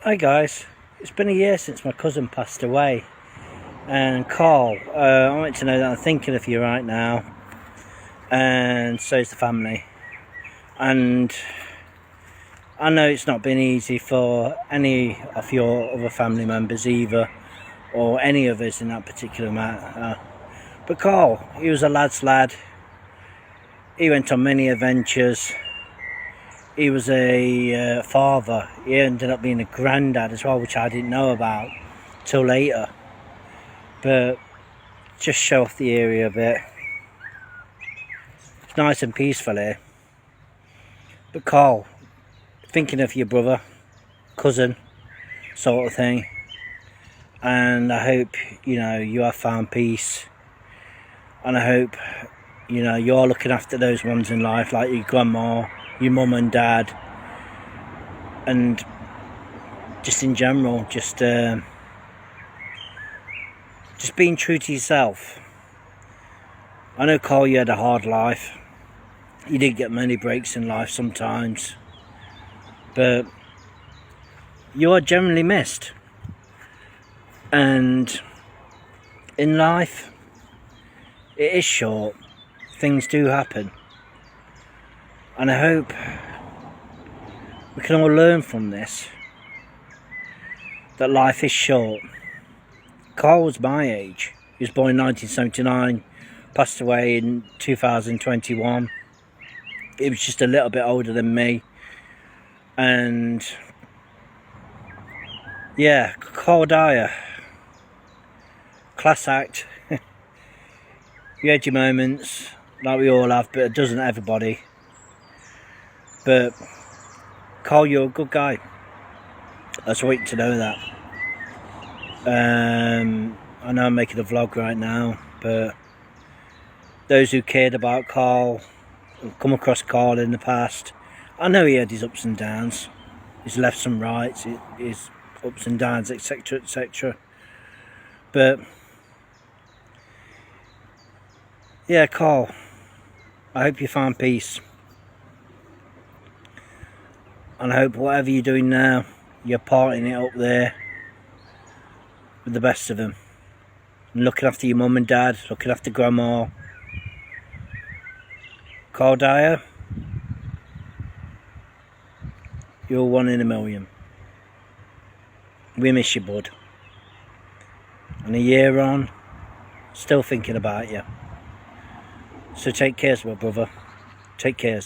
Hi guys, it's been a year since my cousin passed away, and Carl, I want you to know that I'm thinking of you right now, and so is the family. And I know it's not been easy for any of your other family members either, or any of us in that particular matter. But Carl, he was a lad's lad. He went on many adventures. He was a father. He ended up being a granddad as well, which I didn't know about till later. But just show off the area a bit. It's nice and peaceful here. But Carl, thinking of your brother, cousin, sort of thing. And I hope, you have found peace. And I hope, you're looking after those ones in life, like your grandma, your mum and dad. And just in general, just being true to yourself. I know, Carl, you had a hard life. You did get many breaks in life sometimes. But you are generally missed. And in life, it is short. Things do happen. And I hope we can all learn from this. That life is short. Carl was my age. He was born in 1979, passed away in 2021. He was just a little bit older than me. And yeah, Karl Dyer, class act. You had your moments, like we all have, but it doesn't everybody. But Carl, you're a good guy. I just want you to know that. I know I'm making a vlog right now, but those who cared about Carl, who've come across Carl in the past, I know he had his ups and downs, his lefts and rights, his ups and downs, etc, etc. But yeah, Carl, I hope you find peace. And I hope whatever you're doing now, you're partying it up there with the best of them. And looking after your mum and dad, looking after grandma. Karl Dyer, you're one in a million. We miss you, bud. And a year on, still thinking about you. So take care, my brother. Take care.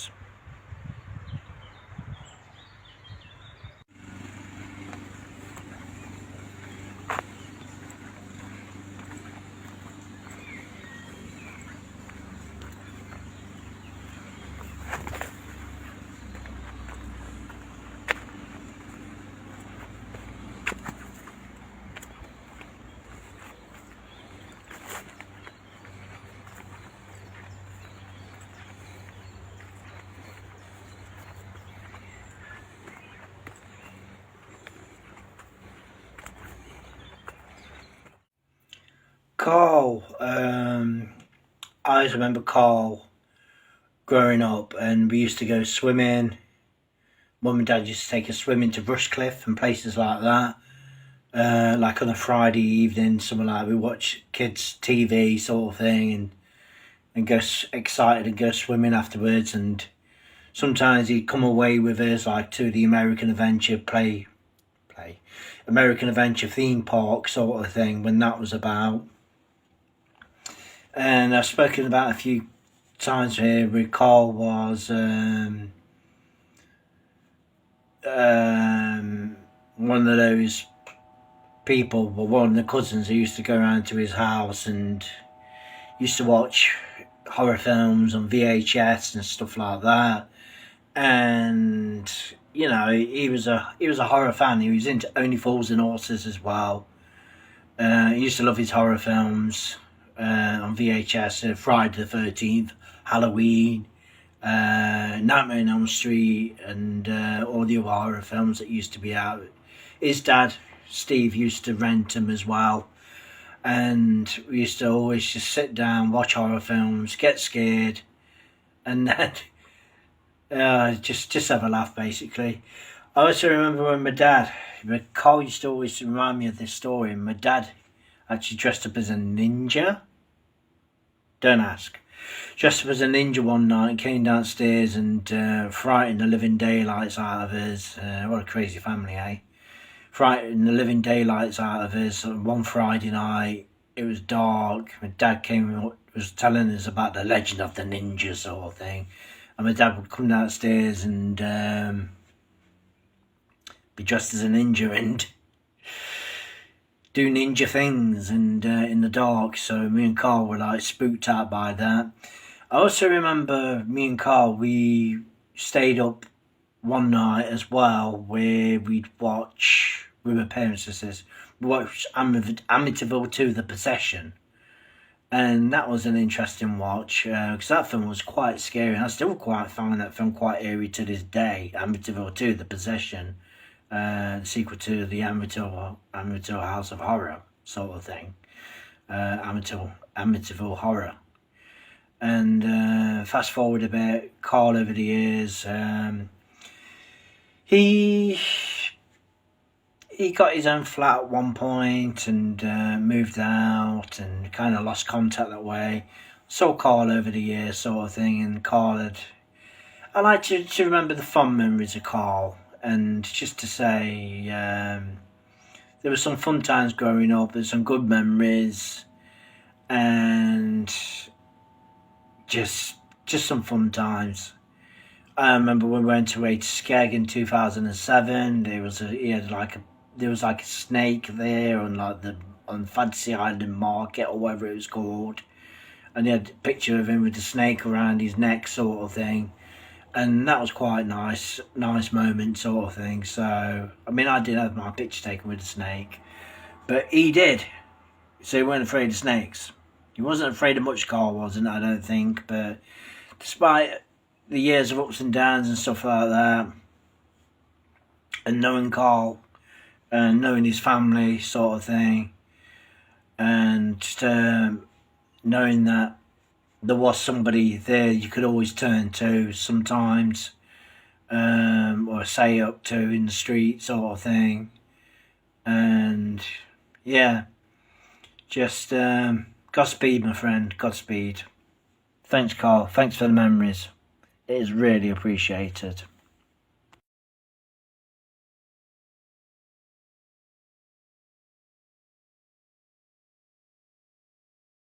Carl, I always remember Carl growing up, and we used to go swimming. Mum and Dad used to take us swimming to Rushcliffe and places like that. Like on a Friday evening, something like we watch kids' TV sort of thing, and go excited and go swimming afterwards. And sometimes he'd come away with us like to the American Adventure American Adventure theme park sort of thing when that was about. And I've spoken about a few times here where Carl was one of those people, but one of the cousins who used to go around to his house and used to watch horror films on VHS and stuff like that. And he was a horror fan. He was into Only Fools and Horses as well. He used to love his horror films. On VHS, Friday the 13th, Halloween, Nightmare on Elm Street, and all the other horror films that used to be out. His dad, Steve, used to rent them as well, and we used to always just sit down, watch horror films, get scared, and then just have a laugh basically. I also remember when my dad, Carl used to always remind me of this story. My dad actually dressed up as a ninja. Don't ask. Dressed up as a ninja one night, came downstairs and frightened the living daylights out of us. What a crazy family, eh? Frightened the living daylights out of us. One Friday night, it was dark. My dad was telling us about the legend of the ninja sort of thing. And my dad would come downstairs and be dressed as a ninja and do ninja things and in the dark. So me and Carl were like spooked out by that. I also remember me and Carl, we stayed up one night as well where we'd watch, with my parents and sisters, watch Amityville 2 The Possession. And that was an interesting watch because that film was quite scary. And I still quite find that film quite eerie to this day. Amityville 2 The Possession. The sequel to the Amityville House of Horror sort of thing. Amityville Horror. And fast forward a bit, Carl over the years, he got his own flat at one point and moved out and kind of lost contact that way. Saw Carl over the years sort of thing, and I like to remember the fond memories of Carl. And just to say, there were some fun times growing up, there's some good memories, and just some fun times. I remember when we went away to Skeg in 2007. There was like a snake there on Fantasy Island Market or whatever it was called, and he had a picture of him with the snake around his neck sort of thing. And that was quite nice moment sort of thing. So, I mean, I didn't have my picture taken with the snake, but he did. So he wasn't afraid of snakes. He wasn't afraid of much, Carl wasn't, I don't think. But despite the years of ups and downs and stuff like that, and knowing Carl, and knowing his family sort of thing, and just knowing that there was somebody there you could always turn to sometimes, or say up to in the street sort of thing. And yeah, just Godspeed, my friend, Godspeed. Thanks, Carl. Thanks for the memories. It is really appreciated.